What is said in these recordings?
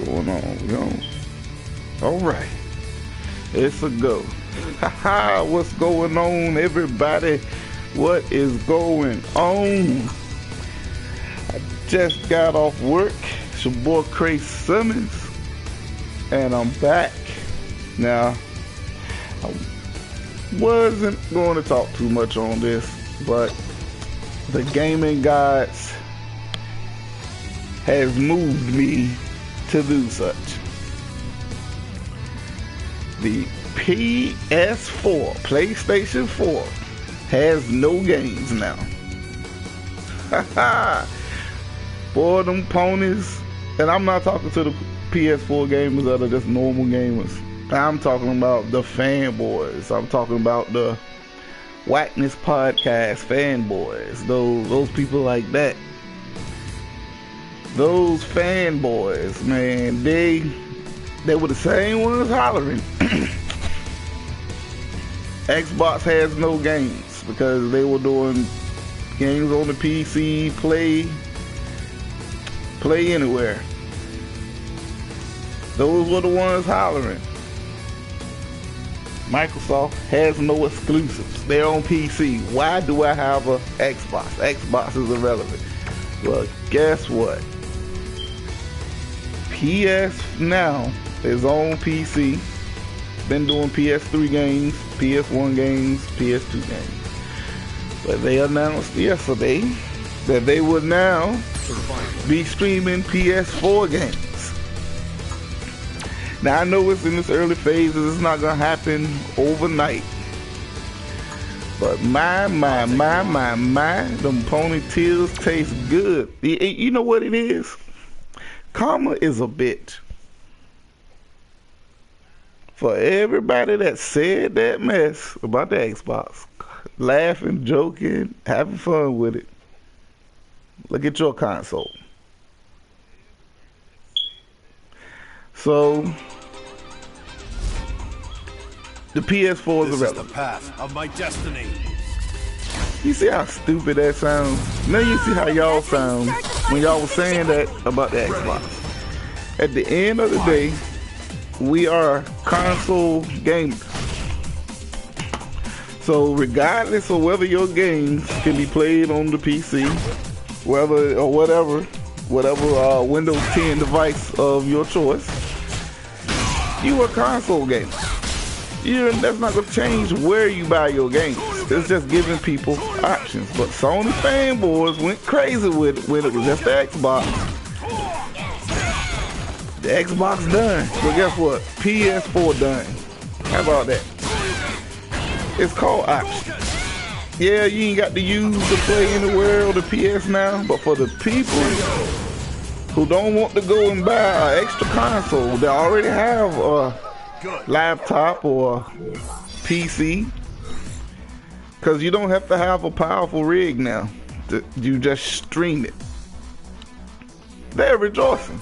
going on? All right, it's a go. Haha, what's going on, everybody? What is going on? I just got off work. It's your boy Craig Simmons, and I'm back. Now, I wasn't going to talk too much on this, but the gaming gods has moved me to do such. The Ps4, PlayStation 4, has no games now. Boy, them ponies, and I'm not talking to the PS4 gamers that are just normal gamers. I'm talking about the fanboys. I'm talking about the Whackness Podcast fanboys. Those people like that. Those fanboys, man, they were the same ones hollering. Xbox has no games because they were doing games on the PC, play anywhere. Those were the ones hollering. Microsoft has no exclusives. They're on PC. Why do I have a Xbox? Xbox is irrelevant. Well, guess what? PS now is on PC. Been doing PS3 games, PS1 games, PS2 games. But they announced yesterday that they would now be streaming PS4 games. Now I know it's in its early phases, it's not gonna happen overnight. But my, them ponytails taste good. You know what it is? Karma is a bitch. For everybody that said that mess about the Xbox, laughing, joking, having fun with it, look at your console. So, the PS4 is irrelevant. This is the path of my destiny. You see how stupid that sounds? Now you see how y'all sound when y'all was saying that about the Xbox. At the end of the day, we are console gamers. So regardless of whether your games can be played on the PC, whether or whatever Windows 10 device of your choice, you are a console gamer. That's not going to change where you buy your games. It's just giving people options. But Sony fanboys went crazy with it when it was just the Xbox. The Xbox done. But guess what? PS4 done. How about that? It's called options. Yeah, you ain't got to use the Play Anywhere or the PS Now, but for the people who don't want to go and buy an extra console, they already have a laptop or PC, because you don't have to have a powerful rig now. You just stream it. They're rejoicing.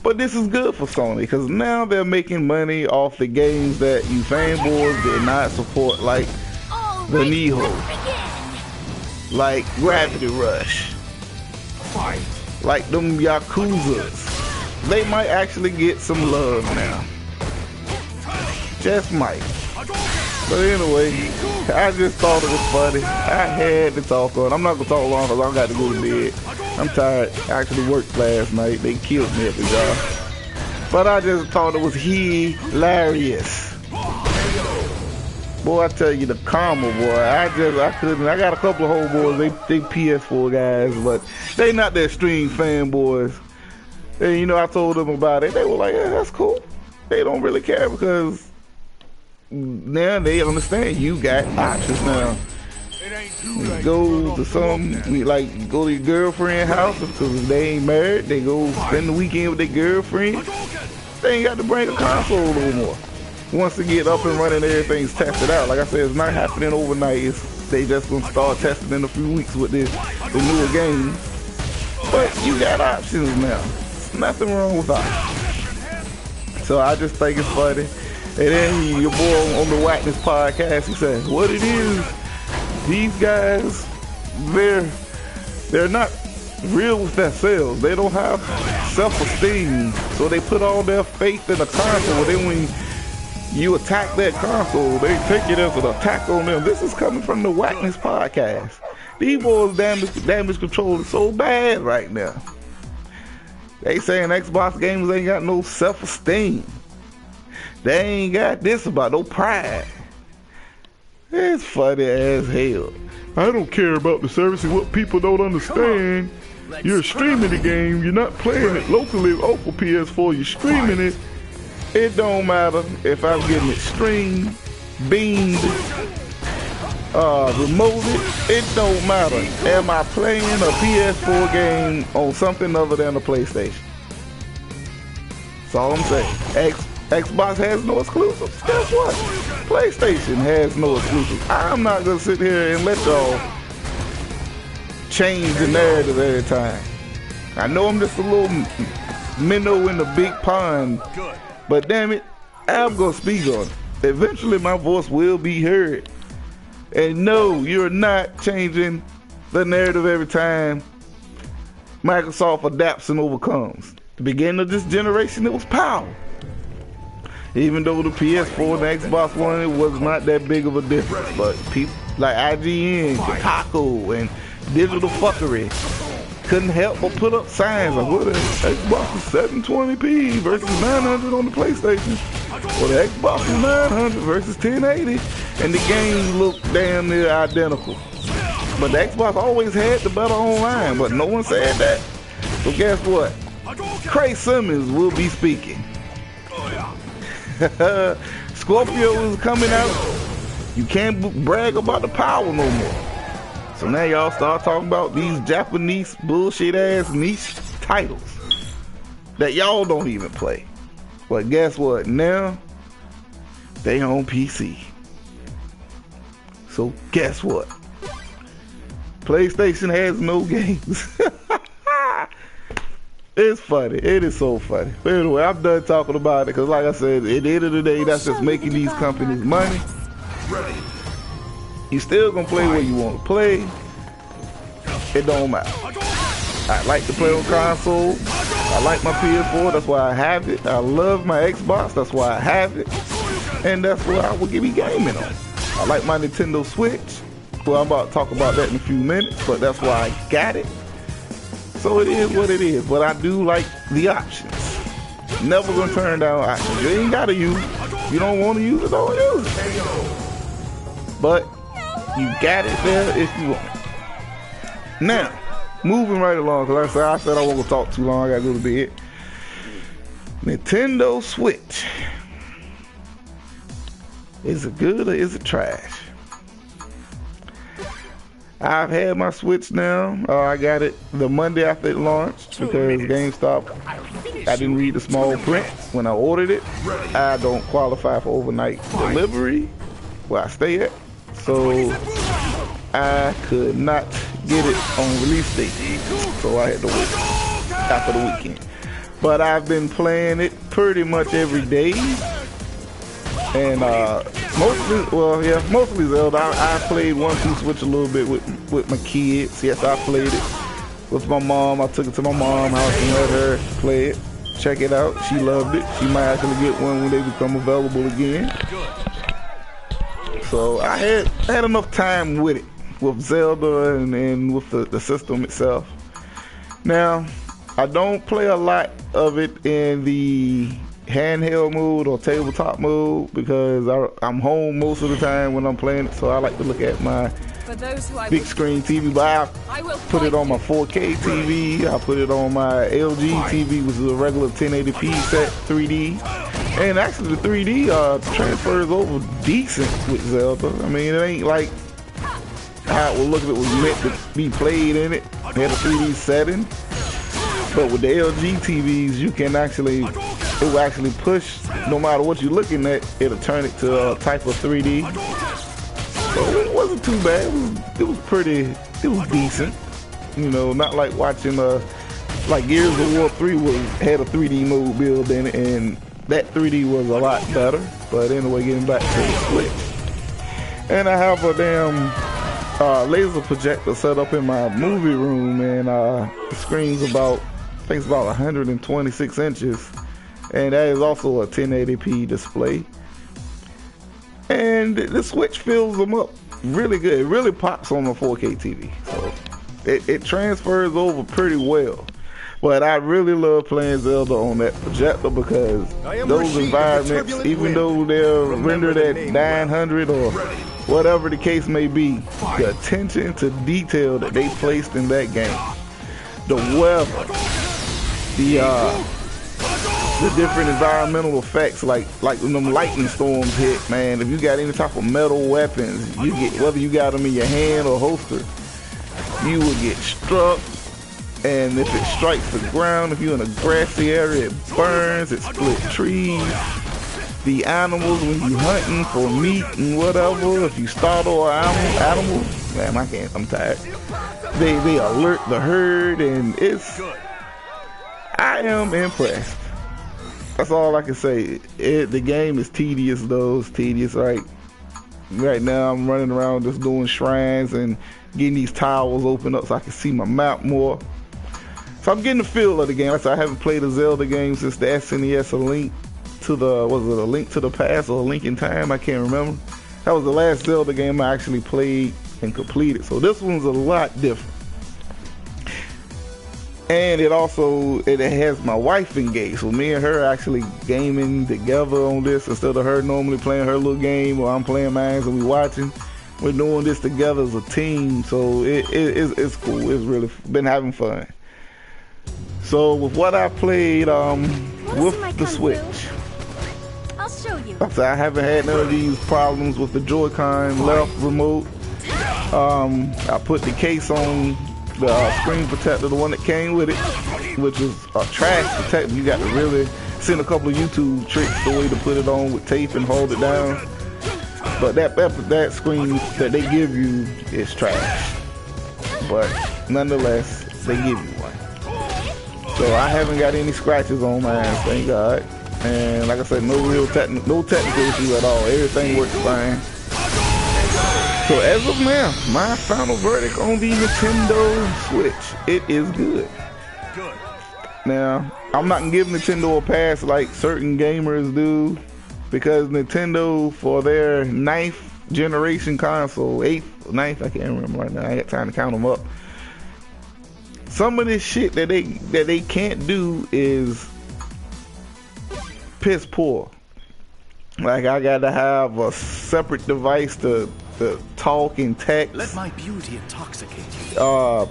But this is good for Sony, because now they're making money off the games that you fanboys did not support, like the Neo, like Gravity Rush, like them Yakuzas. They might actually get some love now. Just might. But anyway, I just thought it was funny. I had to talk on. I'm not gonna talk long because I got to go to bed. I'm tired. I actually worked last night. They killed me at the job. But I just thought it was hilarious. Boy, I tell you, the karma, boy. I couldn't. I got a couple of homeboys. They PS4 guys, but they not that extreme fanboys. And I told them about it. They were like, yeah, that's cool. They don't really care because now they understand you got options now. Go to go to your girlfriend's house because they ain't married. They go spend the weekend with their girlfriend. They ain't got to bring a console no more. Once they get up and running, everything's tested out. Like I said, it's not happening overnight. They just gonna start testing in a few weeks with the newer game. But you got options now. There's nothing wrong with options. So I just think it's funny. And then your boy on the Whackness Podcast, he said, what it is, these guys, they're not real with themselves. They don't have self-esteem, so they put all their faith in the console. Then when you attack that console, they take it as an attack on them. This is coming from the Whackness podcast. These boys damage control is so bad right now. They saying Xbox gamers ain't got no self-esteem. They ain't got this about no pride. It's funny as hell. I don't care about the service and what people don't understand. You're streaming the game. You're not playing it locally off of PS4. You're streaming it. It don't matter if I'm getting it streamed, beamed, remoted. It don't matter. Am I playing a PS4 game on something other than a PlayStation? That's all I'm saying. Xbox has no exclusives. Guess what? PlayStation has no exclusives. I'm not gonna sit here and let y'all change the narrative every time. I know I'm just a little minnow in the big pond, but damn it, I'm gonna speak on it. Eventually my voice will be heard. And no, you're not changing the narrative every time Microsoft adapts and overcomes. The beginning of this generation, it was power. Even though the PS4 and the Xbox One, it was not that big of a difference. But people like IGN, Kotaku, and Digital Fuckery couldn't help but put up signs like, what is Xbox is 720p versus 900 on the PlayStation. Well, the Xbox is 900 versus 1080. And the games look damn near identical. But the Xbox always had the better online, but no one said that. So guess what? Craig Simmons will be speaking. Scorpio is coming out. You can't brag about the power no more. So now y'all start talking about these Japanese bullshit ass niche titles that y'all don't even play. But guess what? Now they on PC. So guess what? PlayStation has no games. It's funny. It is so funny. But anyway, I'm done talking about it because, like I said, at the end of the day, that's just making these companies money. You still gonna play where you want to play. It don't matter. I like to play on console. I like my PS4. That's why I have it. I love my Xbox. That's why I have it. And that's what I will be gaming on. I like my Nintendo Switch. Well, I'm about to talk about that in a few minutes, but that's why I got it. So it is what it is, but I do like the options. Never gonna turn down options. You ain't gotta use it. You don't want to use it, don't use it. But you got it there if you want it. Now, moving right along, because I said I won't talk too long. I gotta go to bed. Nintendo Switch. Is it good or is it trash? I've had my Switch now. I got it the Monday after it launched because GameStop, I didn't read the small print when I ordered it. I don't qualify for overnight delivery where I stay at. So I could not get it on release date. So I had to wait after the weekend. But I've been playing it pretty much every day. And mostly Zelda. I played 1-2 Switch a little bit with my kids. Yes, I played it with my mom. I took it to my mom's house and let her play it. Check it out. She loved it. She might actually get one when they become available again. So I had enough time with it, with Zelda and with the system itself. Now, I don't play a lot of it in the handheld mode or tabletop mode because I'm home most of the time when I'm playing it, so I like to look at my big screen TV. But I put it on my 4K TV. I put it on my LG TV, which is a regular 1080p set 3D. And actually the 3D transfers over decent with Zelda. I mean, it ain't like how it would look if it was meant to be played in it. It had a 3D setting. But with the LG TVs, you can it will actually push, no matter what you're looking at, it'll turn it to a type of 3D. So it wasn't too bad. It was decent. You know, not like watching like Gears of War 3 had a 3D mode built in it, and that 3D was a lot better. But anyway, getting back to the Switch. And I have a damn laser projector set up in my movie room, and the screen's about, I think it's about 126 inches, and that is also a 1080p display. And the Switch fills them up really good. It really pops on a 4K TV, so it transfers over pretty well. But I really love playing Zelda on that projector because those environments, even though they're rendered at 900 or whatever the case may be, the attention to detail that they placed in that game, the weather, the different environmental effects, like when them lightning storms hit, man. If you got any type of metal weapons, you get, whether you got them in your hand or holster, you will get struck. And if it strikes the ground, if you're in a grassy area, it burns, it split trees. The animals, when you hunting for meat and whatever, if you startle an animal, man, I'm tired. They alert the herd, and I am impressed. That's all I can say. The game is tedious though. It's tedious. Right now I'm running around just doing shrines and getting these towers open up so I can see my map more. So I'm getting the feel of the game. Like I said, I haven't played a Zelda game since the SNES, A Link to the, was it A Link to the Past or A Link in Time? I can't remember. That was the last Zelda game I actually played and completed. So this one's a lot different. And it has my wife engaged. So me and her are actually gaming together on this instead of her normally playing her little game or I'm playing mine and we watching. We're doing this together as a team. So it's cool. It's really been having fun. So with what I played with the Switch, I'll show you. I haven't had none of these problems with the Joy-Con left remote. I put the case on the screen protector, the one that came with it, which is a trash protector. You got to really send a couple of YouTube tricks the way to put it on with tape and hold it down. But that screen that they give you is trash. But nonetheless, they give you one. So I haven't got any scratches on mine, thank God. And like I said, no technical issue at all. Everything works fine. So as of now, my final verdict on the Nintendo Switch, it is good. Now, I'm not gonna give Nintendo a pass like certain gamers do, because Nintendo, for their 9th generation console, 8th, 9th, I can't remember right now, I ain't got time to count them up. Some of this shit that they can't do is Ps4. Like, I gotta have a separate device to talk and text. Let my beauty intoxicate you. No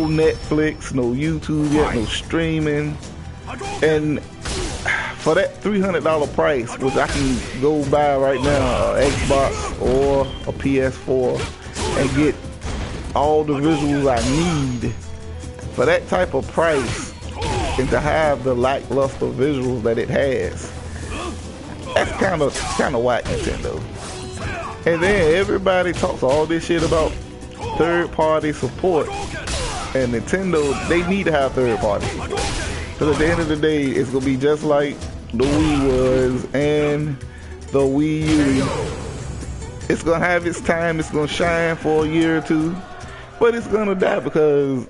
Netflix, no YouTube yet, no streaming. And for that $300 price, which I can go buy right now, an Xbox or a PS4, and get all the visuals I need for that type of price, and to have the lackluster visuals that it has, that's kind of whack, Nintendo. And then everybody talks all this shit about third-party support, and Nintendo, they need to have third-party support. Because at the end of the day, it's gonna be just like the Wii was and the Wii U. It's gonna have its time. It's gonna shine for a year or two, but it's gonna die because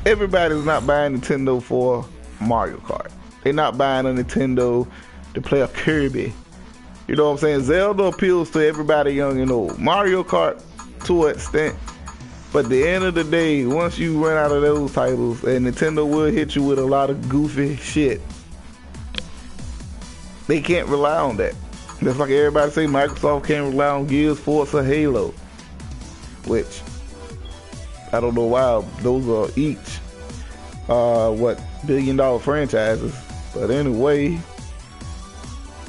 everybody's not buying Nintendo for Mario Kart. They're not buying a Nintendo to play a Kirby. You know what I'm saying? Zelda appeals to everybody young and old. Mario Kart to an extent. But at the end of the day, once you run out of those titles, and Nintendo will hit you with a lot of goofy shit, they can't rely on that. Just like everybody say Microsoft can't rely on Gears, Forza, Halo. Which, I don't know why those are each, billion-dollar franchises. But anyway,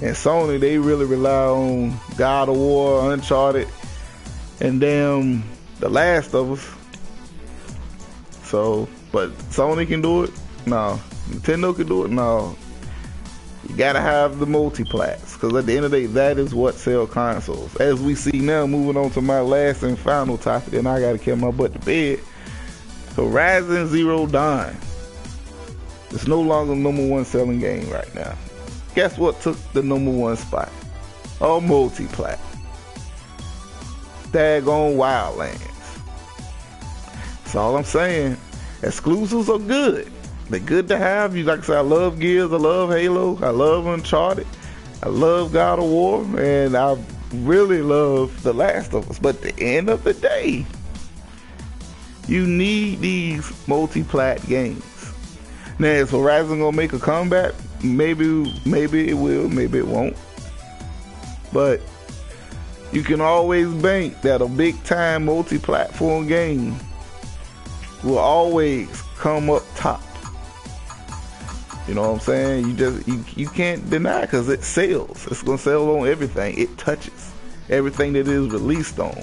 and Sony, they really rely on God of War, Uncharted, and damn The Last of Us. So, but Sony can do it? No. Nintendo can do it? No. You gotta have the multiplats, because at the end of the day, that is what sells consoles. As we see now, moving on to my last and final topic, and I gotta carry my butt to bed. Horizon Zero Dawn. It's no longer the #1 selling game right now. Guess what took the #1 spot? A multiplat. daggone Wildlands. That's all I'm saying. Exclusives are good. They're good to have. You like I said, I love Gears, I love Halo, I love Uncharted, I love God of War, and I really love The Last of Us. But at the end of the day, you need these multi-plat games. Now, is Horizon gonna make a comeback? Maybe it will, maybe it won't. But you can always bank that a big-time multi-platform game will always come up top. You know what I'm saying? You can't deny, because it sells. It's gonna sell on everything it touches, everything that is released on.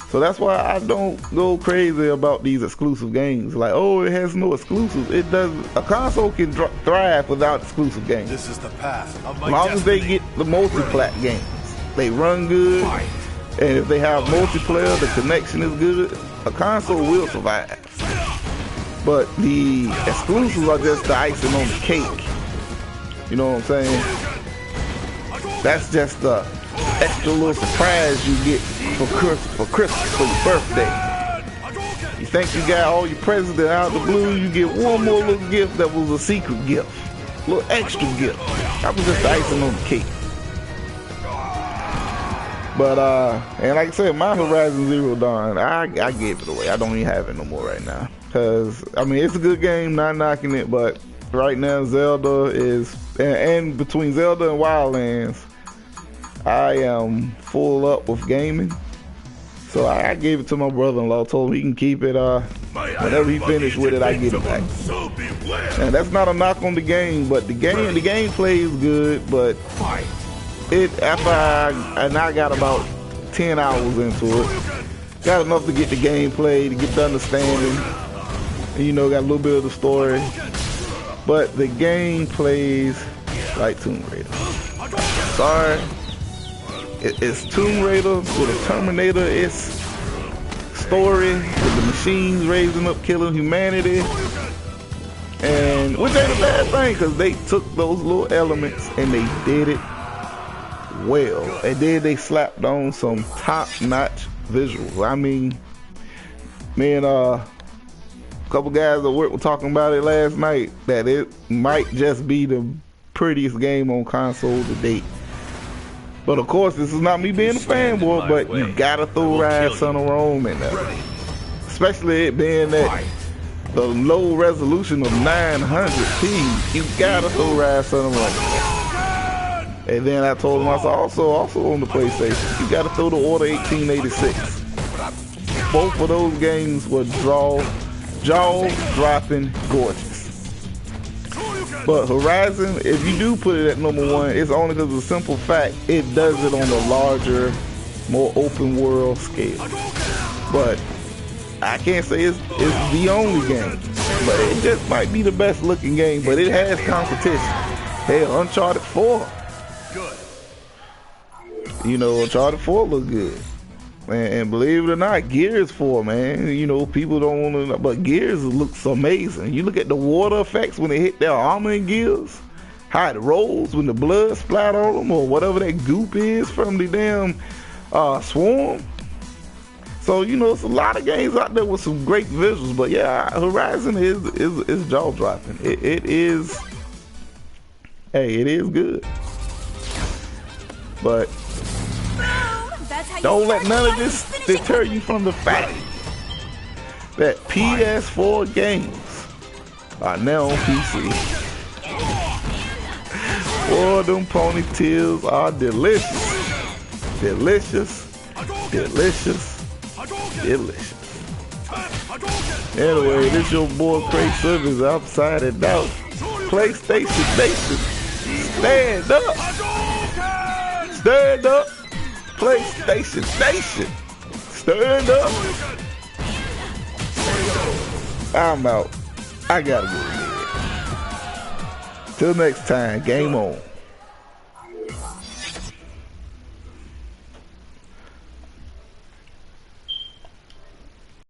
So that's why I don't go crazy about these exclusive games. Like, oh, it has no exclusives. It does. A console can thrive without exclusive games. This is the path of my as long as they destiny. get the multi-plat games, they run good, and if they have multiplayer, the connection is good, a console will survive. But the exclusives are just the icing on the cake. You know what I'm saying? That's just the extra little surprise you get for Christmas, for your birthday. You think you got all your presents out of the blue, you get one more little gift that was a secret gift. A little extra gift. That was just the icing on the cake. But, and like I said, my Horizon Zero Dawn, I gave it away. I don't even have it no more right now. Because, I mean, it's a good game, not knocking it, but right now Zelda is, and between Zelda and Wildlands, I am full up with gaming. So I gave it to my brother-in-law, told him he can keep it, whenever he finished with it, I get it back. And that's not a knock on the game, but the gameplay is good, but I got about 10 hours into it. Got enough to get the gameplay, to get the understanding, and, you know, got a little bit of the story. But the game plays like Tomb Raider. Sorry. It's Tomb Raider with a Terminator-esque story, with the machines raising up, killing humanity. And which ain't a bad thing, because they took those little elements and they did it well. And then they slapped on some top-notch visuals. I mean, me and a couple guys at work were talking about it last night, that it might just be the prettiest game on console to date. But of course, this is not me being a fanboy, but you gotta throw Rise Son of Rome in there. Especially it being that the low resolution of 900p, you gotta throw Rise Son of Rome. And then I told him, I said, also on the PlayStation, you gotta throw the Order 1886. Both of those games were jaw-dropping gorgeous. But Horizon, if you do put it at #1, it's only because of the simple fact it does it on a larger, more open world scale. But I can't say it's the only game, but it just might be the best looking game. But it has competition. Hell, Uncharted 4. You know, Uncharted 4 look good. And believe it or not, Gears 4, man. You know, people don't want to know, but Gears looks amazing. You look at the water effects when they hit their armor in Gears, how it rolls when the blood splatter on them, or whatever that goop is from the damn swarm. So, you know, it's a lot of games out there with some great visuals. But yeah, Horizon is jaw-dropping. It is, hey, it is good. But don't let none of this deter you from the fact that PS4 games are now on PC. Boy, them ponytails are delicious. Delicious. Delicious. Delicious. Anyway, this your boy Craig Service Upside and Out. PlayStation Nation. Stand up. Stand up. PlayStation Nation. Stand up. I'm out. I gotta go to bed. Till next time, game on.